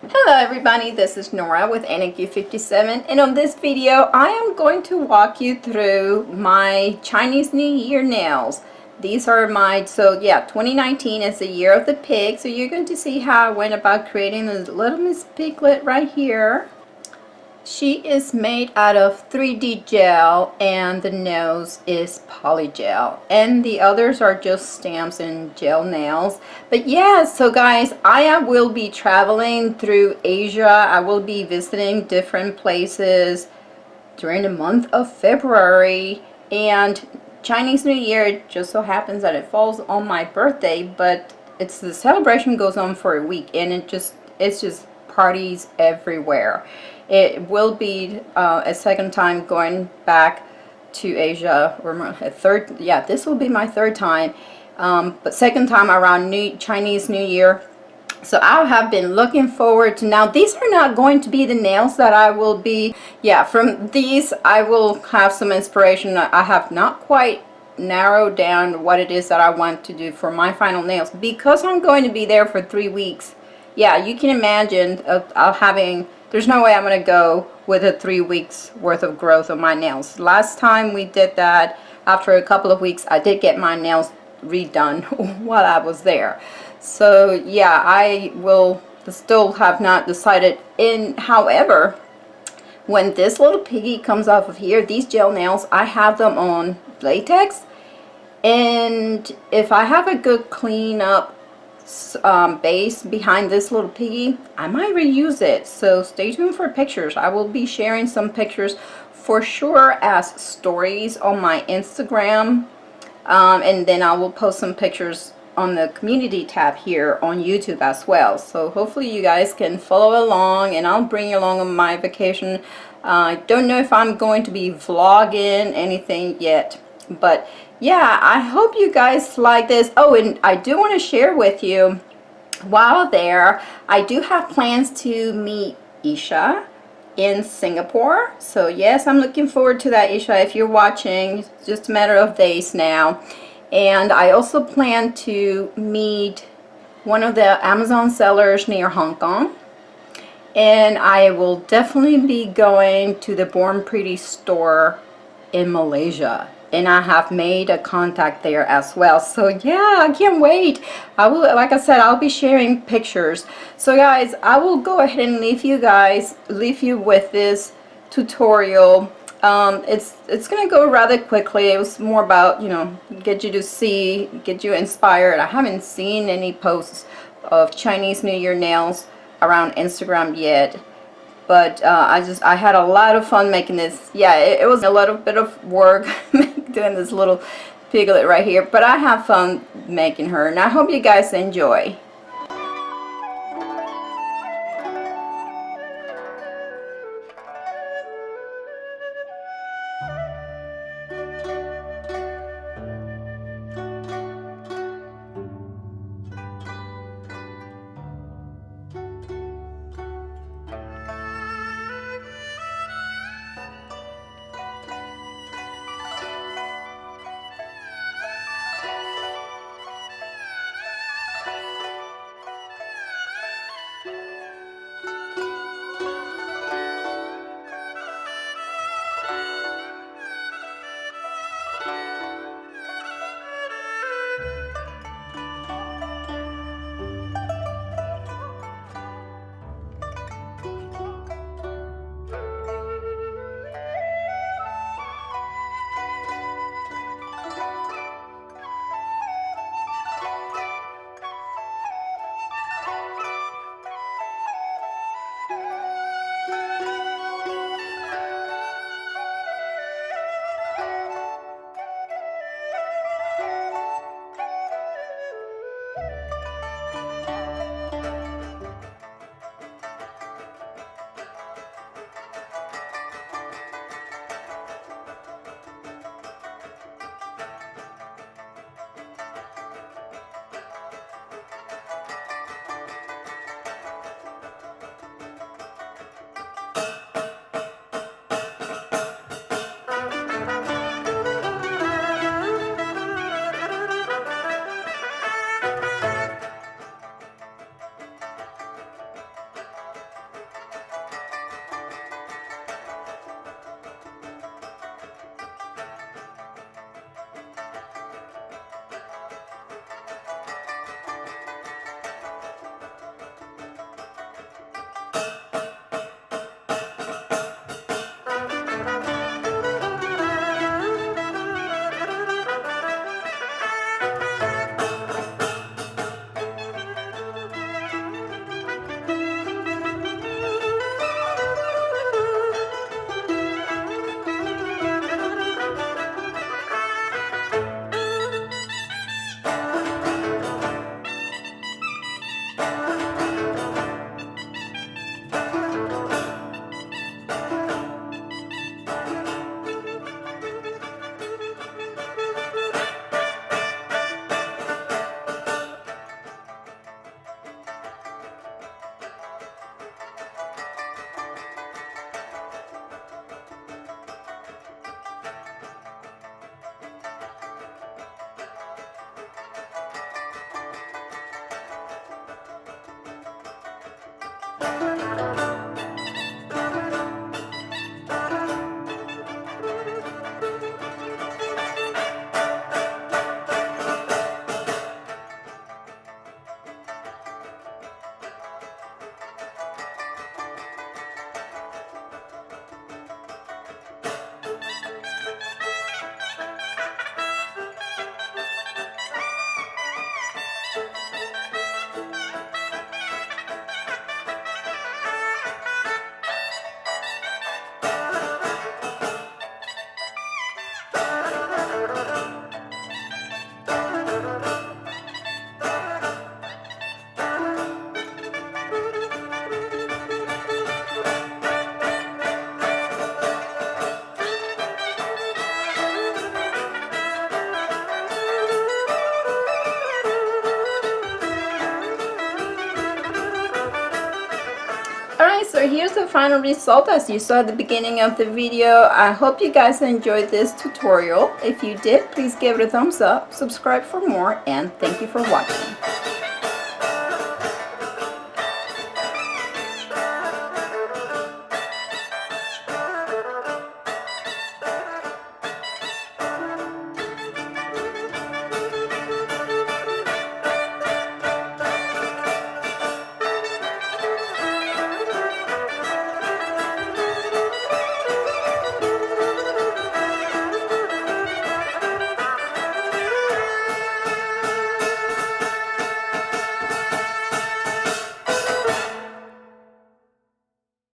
Hello everybody, this is Nora with NQ57, and on this video I am going to walk you through my Chinese New Year nails. These are my, 2019 is the year of the pig, so you're going to see how I went about creating the little Miss Piglet right here. She is made out of 3D gel and the nose is polygel, and the others are just stamps and gel nails. But yeah, so guys, I will be traveling through Asia. I will be visiting different places during the month of February, and Chinese New Year, it just so happens that it falls on my birthday, but the celebration goes on for a week, and it's just parties everywhere. It will be a second time going back to Asia, or a third. Yeah, this will be my third time, but second time around Chinese New Year. So I have been looking forward to, now these are not going to be the nails that I will be, yeah, from these I will have some inspiration. I have not quite narrowed down what it is that I want to do for my final nails, because I'm going to be there for 3 weeks. Yeah, you can imagine there's no way I'm going to go with a 3 weeks worth of growth on my nails. Last time we did that, after a couple of weeks, I did get my nails redone while I was there. So yeah, I will still have not decided. However, when this little piggy comes off of here, these gel nails, I have them on latex, and if I have a good clean up base behind this little piggy, I might reuse it. So stay tuned for pictures. I will be sharing some pictures for sure as stories on my Instagram, and then I will post some pictures on the community tab here on YouTube as well. So hopefully you guys can follow along, and I'll bring you along on my vacation. I don't know if I'm going to be vlogging anything yet, but yeah, I hope you guys like this. Oh, and I do want to share with you, while there, I do have plans to meet Isha in Singapore. So yes, I'm looking forward to that, Isha. If you're watching, it's just a matter of days now. And I also plan to meet one of the Amazon sellers near Hong Kong. And I will definitely be going to the Born Pretty store in Malaysia, and I have made a contact there as well. So yeah, I can't wait. I will, like I said, I'll be sharing pictures. So guys, I will go ahead and leave you with this tutorial. It's gonna go rather quickly. It was more about, get you inspired. I haven't seen any posts of Chinese New Year nails around Instagram yet, but I had a lot of fun making this. Yeah, it was a little bit of work doing this little piglet right here, but I have fun making her, and I hope you guys enjoy. Alright, so here's the final result as you saw at the beginning of the video. I hope you guys enjoyed this tutorial. If you did, please give it a thumbs up, subscribe for more, and thank you for watching.